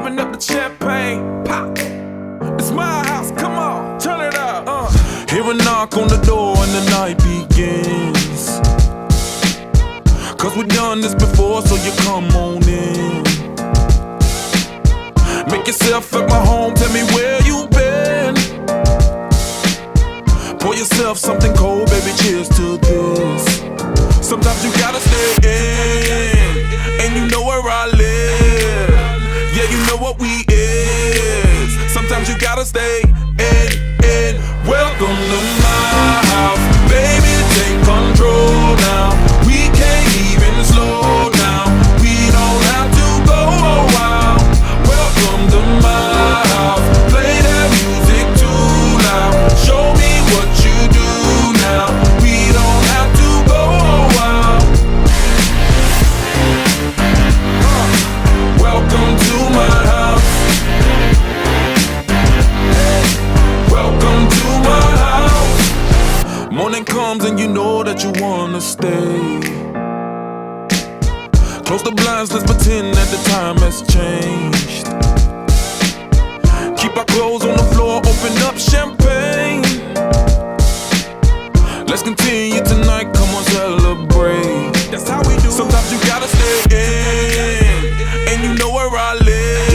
open up the champagne, pop. It's my house, come on, turn it up. Hear a knock on the door and the night begins. Cause we've done this before, so you come on in. Make yourself at my home, tell me where you been. Pour yourself something cold, baby, cheers to this. Sometimes you gotta stay in, and you know where I live. Yeah, you know what we is. Sometimes you gotta stay in. Welcome to my house, baby, take control now. We can't even slow down. We don't have to go a while. Welcome to my house, play that music too loud. Show me what you do now. We don't have to go a while. Welcome to my house. Welcome to my house. Morning comes and you know that you wanna stay. Close the blinds, let's pretend that the time has changed. Keep our clothes on the floor, open up champagne. Let's continue tonight, come on, celebrate. That's how we do. Sometimes you gotta stay in, and you know where I live.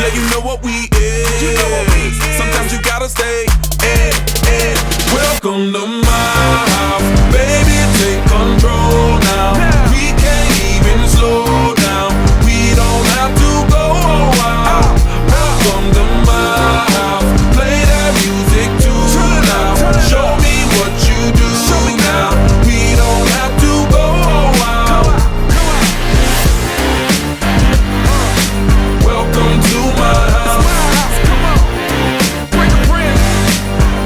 Yeah, you know what we is. Sometimes you gotta stay in. Welcome to my house, baby, take control now. We can't even slow down. We don't have to go a while. Welcome to my house, play that music too loud. Show me what you do now. We don't have to go a while. Welcome to my house.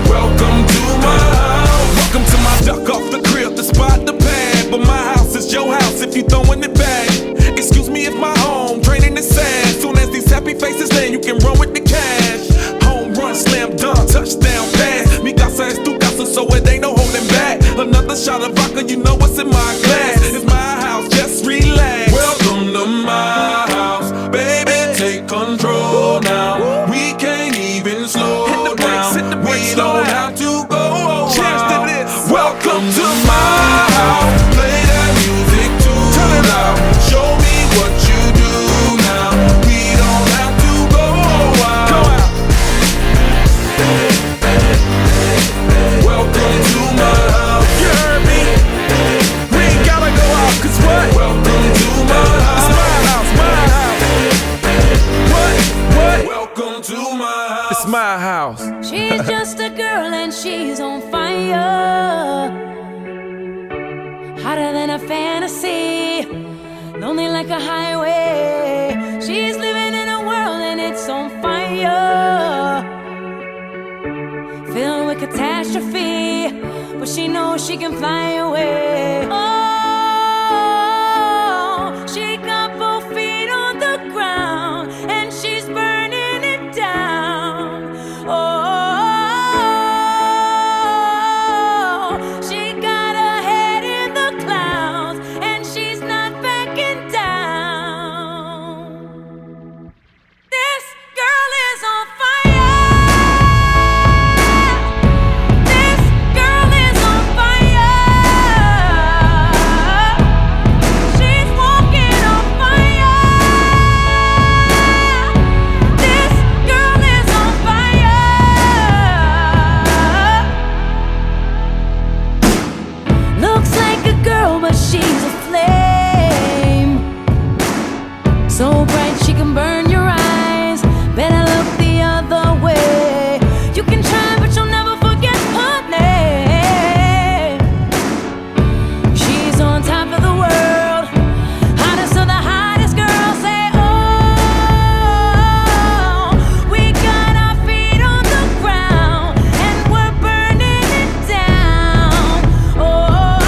Welcome to my house. Welcome to my duck off the crib, the spot, the pad. But my house is your house if you throwing it back. Excuse me if my home draining is sad. Soon as these happy faces land, you can run with the cash. Home run, slam dunk, touchdown pass. Mi casa es tu casa, so it ain't no holding back. Another shot of vodka, you know what's in my glass. It's my house, just relax. Welcome to my house, baby, take control now. We can't even slow down. We don't have to go a while. Welcome to my house, play that music too loud. Show me what you do now. We don't have to go a while. Welcome to my house. You heard me? We ain't gotta go out, cause what? Welcome to my house. It's my house, What? Welcome to my house. It's my house. She's just a girl and she's on fire. Hotter than a fantasy, lonely like a highway. She's living in a world and it's on fire, filled with catastrophe, but she knows she can fly away. Oh, she got both feet on the ground and she's burning it down. Oh, she got her head in the clouds and she's not backing down. This girl is on fire. This girl is on fire. She's walking on fire. This girl is on fire. Looks like a girl, but she's a flame. So bright she can burn your eyes. Better look the other way. You can try, but you'll never forget her name. She's on top of the world, hottest of the hottest girls. Say, oh, we got our feet on the ground and we're burning it down. Oh,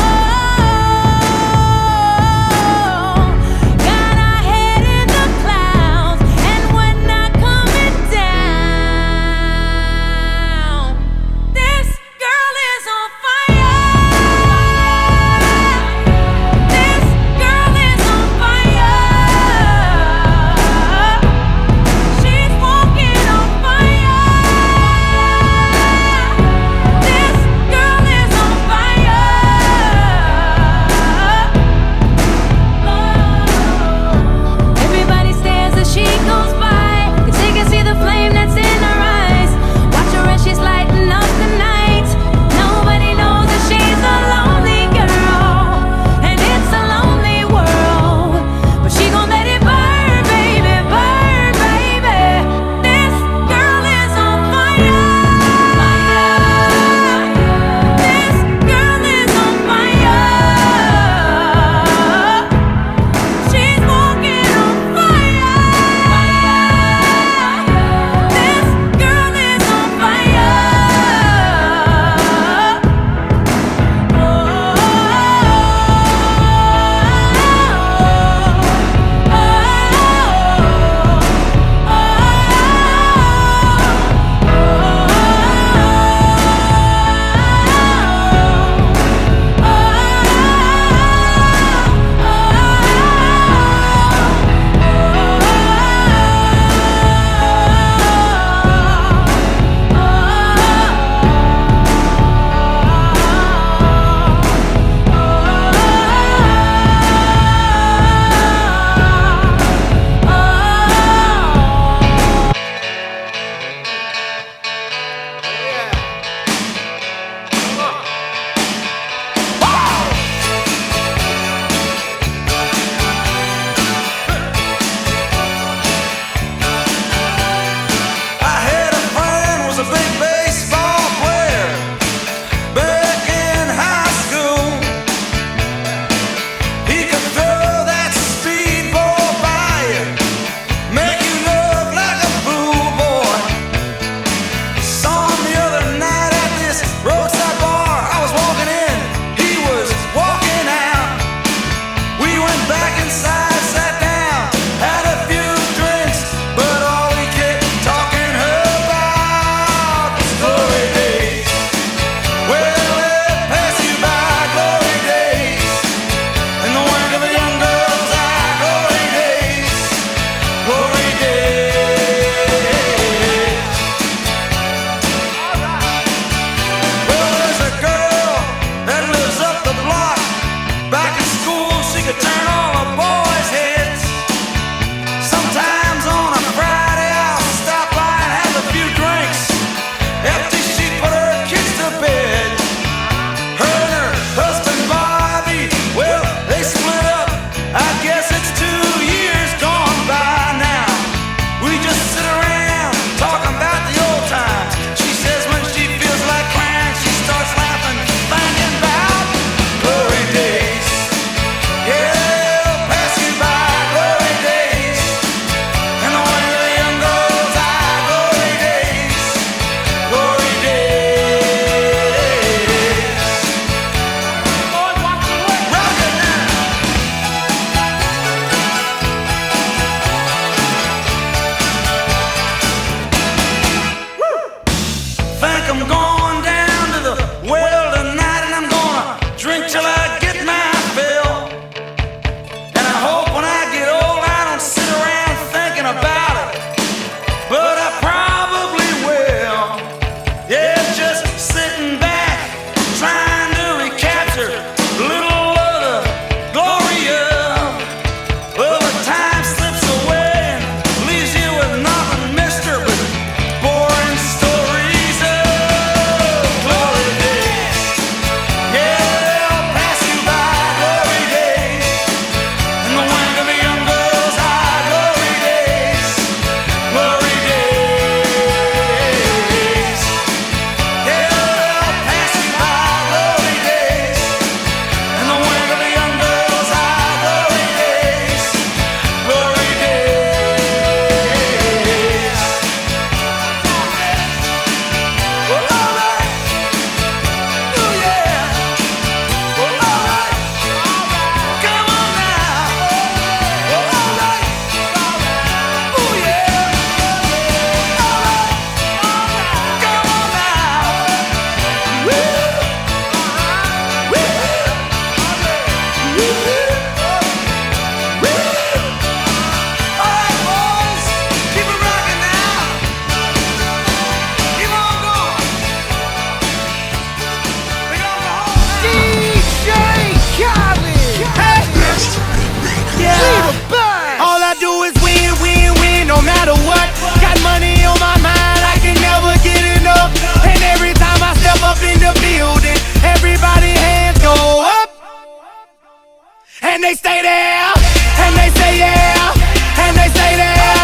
and they stay there, and they say yeah, and they stay there.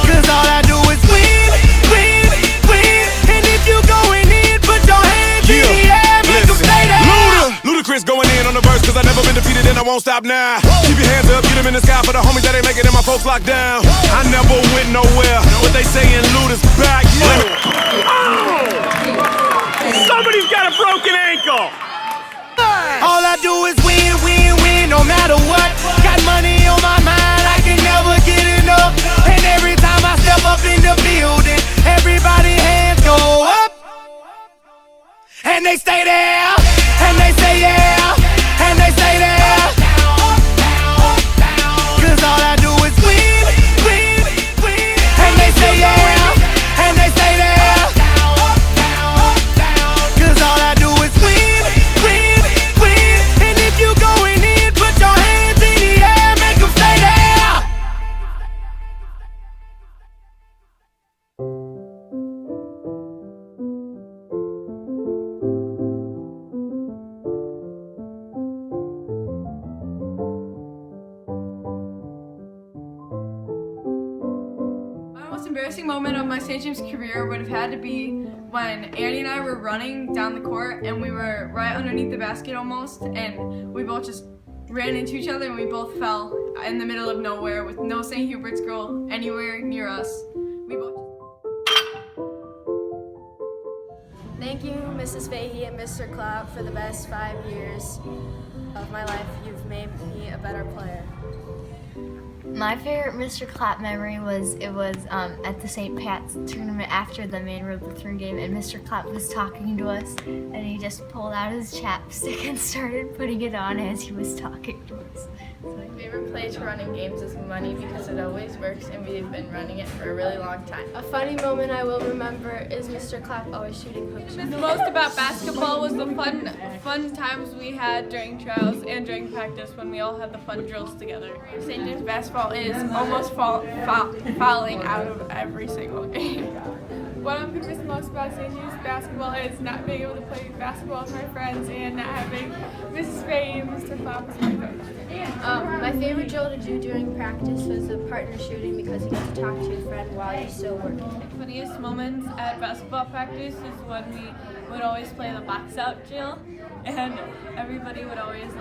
Cause all I do is win, win, win. And if you going in, put your hands in the air, make them stay there. Ludacris going in on the verse, cause I never been defeated and I won't stop now. Keep your hands up, get them in the sky for the homies that ain't making it, my folks locked down. I never went nowhere, what they saying, Luda's back. Somebody's got a broken ankle. All I do is win, win, win, no matter what. Got money on my mind, I can never get enough. And every time I step up in the building, everybody hands go up. And they stay there, and they say yeah, and they stay there. Cause all I do is win, win, win. And they say yeah, and they stay there. Cause all I do is win, win, win. And if you going in, put your hands in the air, make them stay there. My most embarrassing moment of my St. James career would have had to be when Annie and I were running down the court and we were right underneath the basket almost, and we both just ran into each other and we both fell in the middle of nowhere with no St. Hubert's girl anywhere near us. We both. Thank you, Mrs. Fahey and Mr. Clapp, for the best 5 years of my life. You've made me a better player. My favorite Mr. Clapp memory was at the St. Pat's tournament after the Man Road Lutheran game, and Mr. Clapp was talking to us, and he just pulled out his chapstick and started putting it on as he was talking to us. My favorite play to run in games is money because it always works and we've been running it for a really long time. A funny moment I will remember is Mr. Clapp always shooting hook shots. The most about basketball was the fun times we had during trials and during practice when we all had the fun drills together. St. James basketball is almost falling out of every single game. What I'm going to miss most about St. James basketball is not being able to play basketball with my friends and not having Mrs. Faye and Mr. Clapp as my coach. My favorite drill to do during practice was the partner shooting because you get to talk to your friend while you're still working. Funniest moments at basketball practice is when we would always play the box out drill, and everybody would always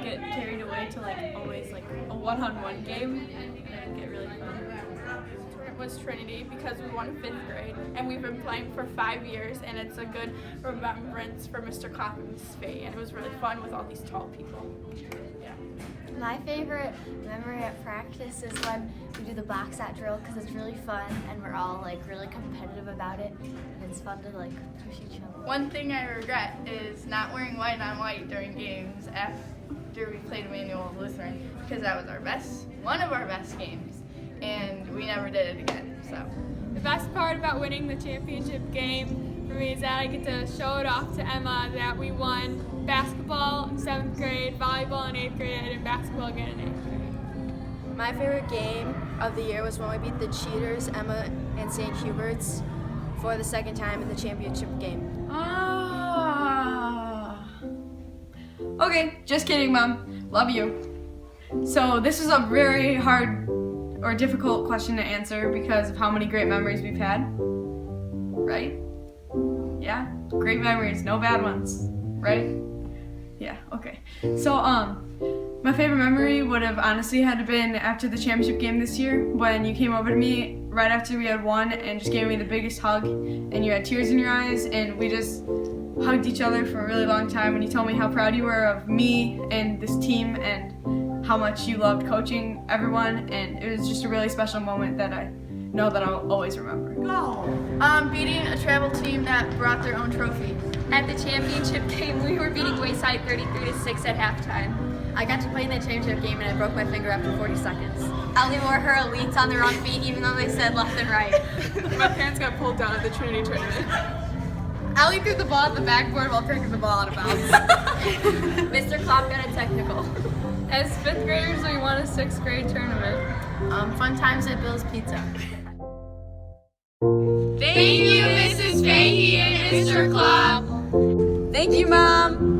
get carried away to always a one-on-one game, and it would get really fun. It was Trinity because we won 5th grade and we've been playing for 5 years, and it's a good remembrance for Mr. Clapp and Mrs. Faye, and it was really fun with all these tall people. Yeah. My favorite memory at practice is when we do the box out drill because it's really fun and we're all really competitive about it, and it's fun to push each other. One thing I regret is not wearing white on white during games after we played Emmanuel Lutheran, because that was one of our best games, and we never did it again. So The best part about winning the championship game for me is that I get to show it off to Emma that we won basketball in 7th grade, volleyball in 8th grade, and basketball again in 8th grade. My favorite game of the year was when we beat the cheaters, Emma and St. Hubert's, for the second time in the championship game. Okay, just kidding, Mom. Love you. So this is a very hard or difficult question to answer because of how many great memories we've had. Right? Yeah? Great memories, no bad ones. Right? Yeah, okay. So, my favorite memory would have honestly had to been after the championship game this year when you came over to me right after we had won and just gave me the biggest hug, and you had tears in your eyes, and we just hugged each other for a really long time, and you told me how proud you were of me and this team and how much you loved coaching everyone, and it was just a really special moment that I know that I'll always remember. Beating a travel team that brought their own trophy. At the championship game, we were beating Wayside 33-6 at halftime. I got to play in that championship game and I broke my finger after 40 seconds. Ellie wore her elites on the wrong feet even though they said left and right. My pants got pulled down at the Trinity tournament. Ellie threw the ball at the backboard while taking the ball out of bounds. Mr. Clapp got a technical. As 5th graders, we won a 6th grade tournament. Fun times at Bill's Pizza. Thank you, Mrs. Fahey and Mr. Clapp. Thank you, Mom.